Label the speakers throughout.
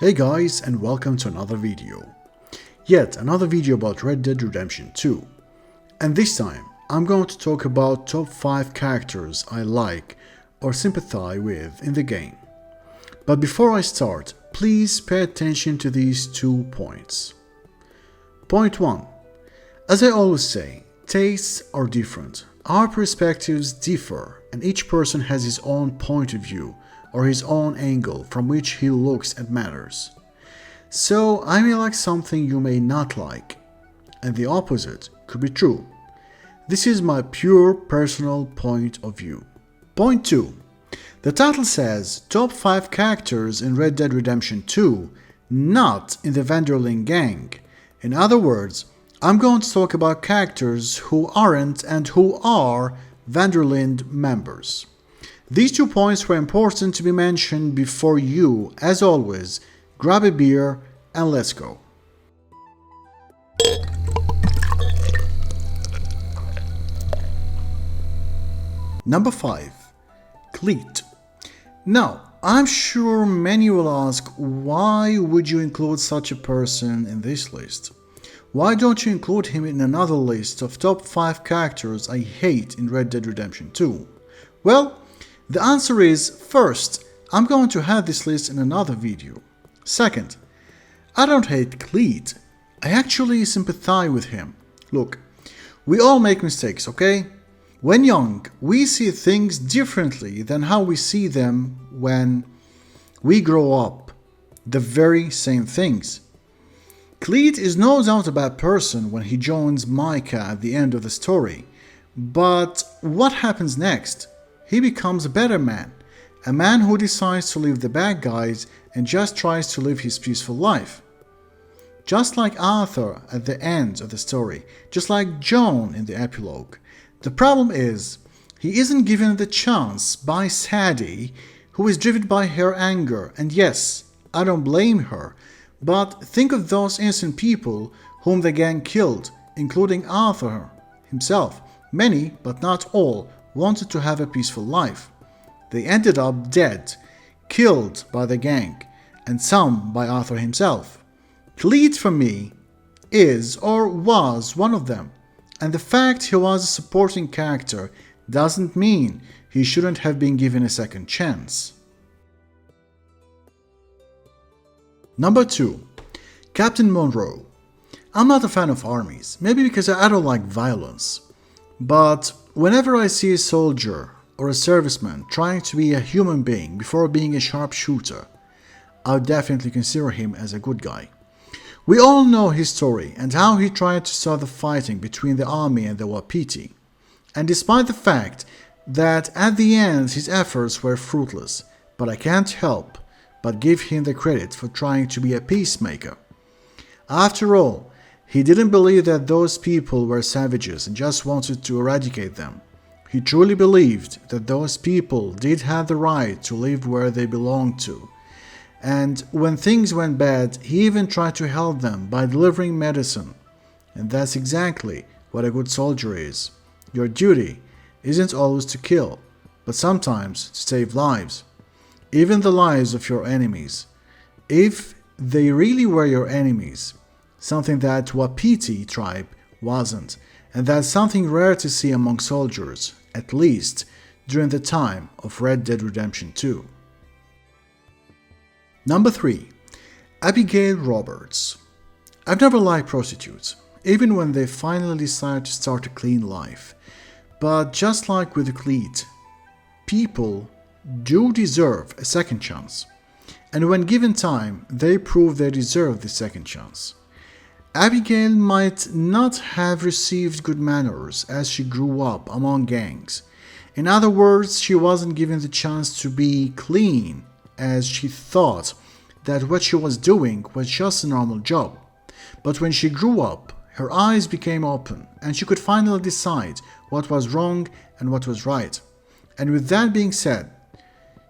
Speaker 1: Hey guys, and welcome to another video. Yet another video about Red Dead Redemption 2. And this time, I'm going to talk about top 5 characters I like or sympathize with in the game. But before I start, please pay attention to these 2 points. Point 1. As I always say, tastes are different. Our perspectives differ, and each person has his own point of view or his own angle from which he looks at matters. So I may like something you may not like, and the opposite could be true. This is my pure personal point of view. Point 2. The title says top 5 characters in Red Dead Redemption 2, not in the Van der Linde gang. In other words, I'm going to talk about characters who aren't and who are Van der Linde members. These 2 points were important to be mentioned before you, as always, grab a beer and let's go. Number 5. Cleet. Now, I'm sure many will ask, why would you include such a person in this list? Why don't you include him in another list of top 5 characters I hate in Red Dead Redemption 2? Well, the answer is, first, I'm going to have this list in another video. Second, I don't hate Cleet. I actually sympathize with him. Look, we all make mistakes, okay? When young, we see things differently than how we see them when we grow up. The very same things. Cleet is no doubt a bad person when he joins Micah at the end of the story. But what happens next? He becomes a better man. A man who decides to leave the bad guys and just tries to live his peaceful life. Just like Arthur at the end of the story, just like Joan in the epilogue. The problem is, he isn't given the chance by Sadie, who is driven by her anger, and yes, I don't blame her, but think of those innocent people whom the gang killed, including Arthur himself. Many, but not all, wanted to have a peaceful life. They ended up dead, killed by the gang, and some by Arthur himself. Cleet, for me, is or was one of them, and the fact he was a supporting character doesn't mean he shouldn't have been given a second chance. Number 2. Captain Monroe. I'm not a fan of armies, maybe because I don't like violence, but whenever I see a soldier or a serviceman trying to be a human being before being a sharpshooter, I would definitely consider him as a good guy. We all know his story and how he tried to start the fighting between the army and the Wapiti. And despite the fact that at the end his efforts were fruitless, but I can't help but give him the credit for trying to be a peacemaker. After all, he didn't believe that those people were savages and just wanted to eradicate them. He truly believed that those people did have the right to live where they belonged to. And when things went bad, he even tried to help them by delivering medicine. And that's exactly what a good soldier is. Your duty isn't always to kill, but sometimes to save lives. Even the lives of your enemies. If they really were your enemies, something that Wapiti tribe wasn't, and that's something rare to see among soldiers, at least during the time of Red Dead Redemption 2. Number 3. Abigail Roberts. I've never liked prostitutes, even when they finally decide to start a clean life. But just like with Cleet, people do deserve a second chance, and when given time, they prove they deserve the second chance. Abigail might not have received good manners as she grew up among gangs. In other words, she wasn't given the chance to be clean, as she thought that what she was doing was just a normal job. But when she grew up, her eyes became open, and she could finally decide what was wrong and what was right. And with that being said,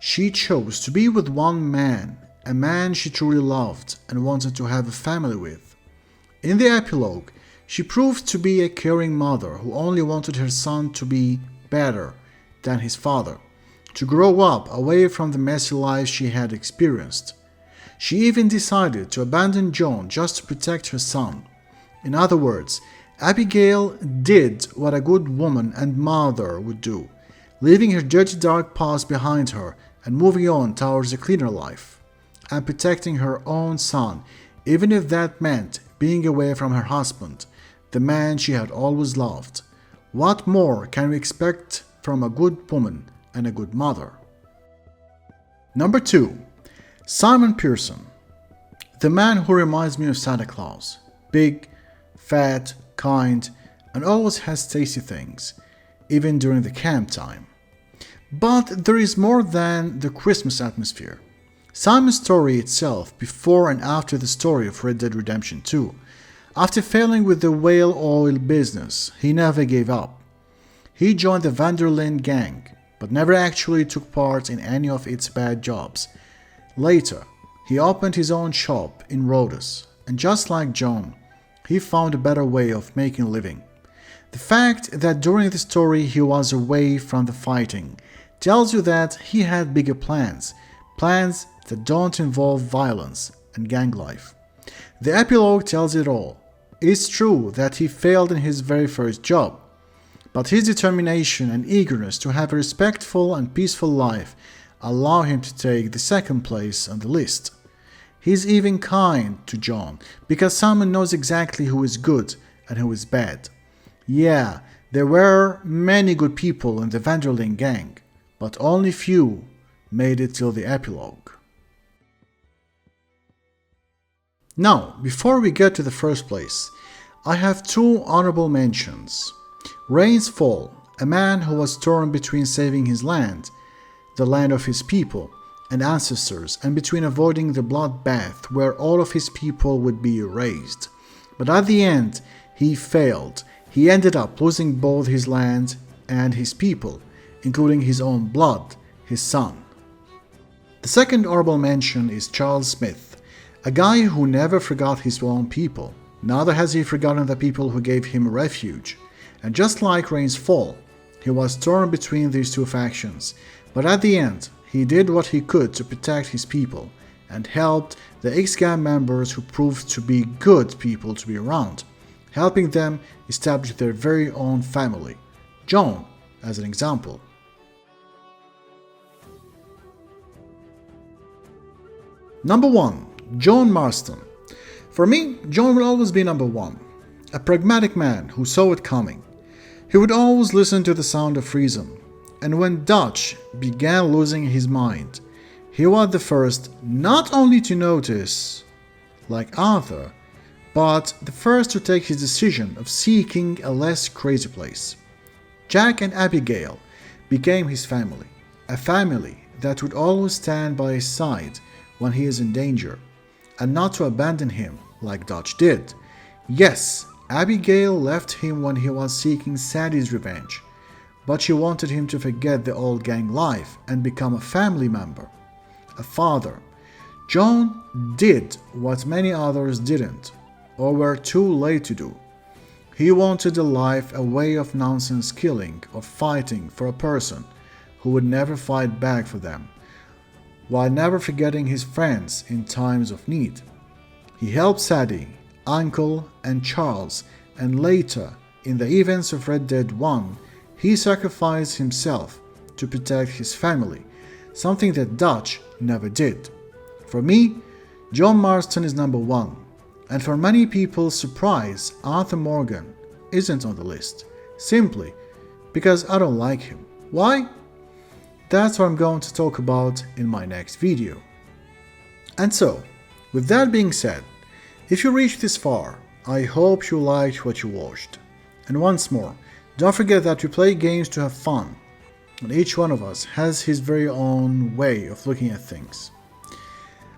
Speaker 1: she chose to be with one man, a man she truly loved and wanted to have a family with. In the epilogue, she proved to be a caring mother who only wanted her son to be better than his father, to grow up away from the messy life she had experienced. She even decided to abandon John just to protect her son. In other words, Abigail did what a good woman and mother would do, leaving her dirty dark past behind her and moving on towards a cleaner life, and protecting her own son, even if that meant being away from her husband, the man she had always loved. What more can we expect from a good woman and a good mother? Number 2. Simon Pearson. The man who reminds me of Santa Claus. Big, fat, kind, and always has tasty things, even during the camp time. But there is more than the Christmas atmosphere. Simon's story itself, before and after the story of Red Dead Redemption 2. After failing with the whale oil business, he never gave up. He joined the Van der Linde gang, but never actually took part in any of its bad jobs. Later, he opened his own shop in Rhodes, and just like John, he found a better way of making a living. The fact that during the story he was away from the fighting tells you that he had bigger plans that don't involve violence and gang life. The epilogue tells it all. It's true that he failed in his very first job, but his determination and eagerness to have a respectful and peaceful life allow him to take the second place on the list. He's even kind to John, because Simon knows exactly who is good and who is bad. Yeah, there were many good people in the Van der Linde gang, but only few made it till the epilogue. Now, before we get to the first place, I have 2 honorable mentions. Rain's Fall, a man who was torn between saving his land, the land of his people and ancestors, and between avoiding the bloodbath where all of his people would be erased. But at the end, he failed. He ended up losing both his land and his people, including his own blood, his son. The second honorable mention is Charles Smith, a guy who never forgot his own people. Neither has he forgotten the people who gave him refuge. And just like Rain's Fall, he was torn between these 2 factions, but at the end, he did what he could to protect his people and helped the X-Gang members who proved to be good people to be around, helping them establish their very own family. John, as an example. Number 1. John Marston. For me, John will always be number 1. A pragmatic man who saw it coming. He would always listen to the sound of reason. And when Dutch began losing his mind, he was the first not only to notice, like Arthur, but the first to take his decision of seeking a less crazy place. Jack and Abigail became his family, a family that would always stand by his side when he is in danger, and not to abandon him like Dutch did. Yes, Abigail left him when he was seeking Sadie's revenge, but she wanted him to forget the old gang life and become a family member, a father. John did what many others didn't, or were too late to do. He wanted a life away of nonsense killing or fighting for a person who would never fight back for them, while never forgetting his friends in times of need. He helped Sadie, Uncle, and Charles, and later, in the events of Red Dead 1, he sacrificed himself to protect his family, something that Dutch never did. For me, John Marston is number 1, and for many people's surprise, Arthur Morgan isn't on the list, simply because I don't like him. Why? That's what I'm going to talk about in my next video. And so, with that being said, if you reached this far, I hope you liked what you watched. And once more, don't forget that we play games to have fun, and each one of us has his very own way of looking at things.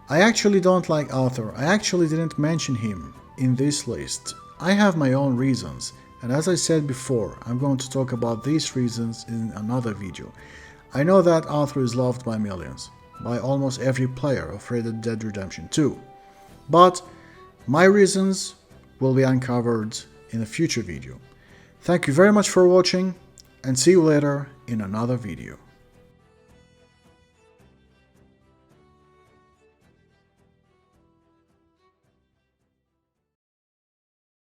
Speaker 1: I actually don't like Arthur. I actually didn't mention him in this list. I have my own reasons, and as I said before, I'm going to talk about these reasons in another video. I know that Arthur is loved by millions, by almost every player of Red Dead Redemption 2, but my reasons will be uncovered in a future video. Thank you very much for watching, and see you later in another video.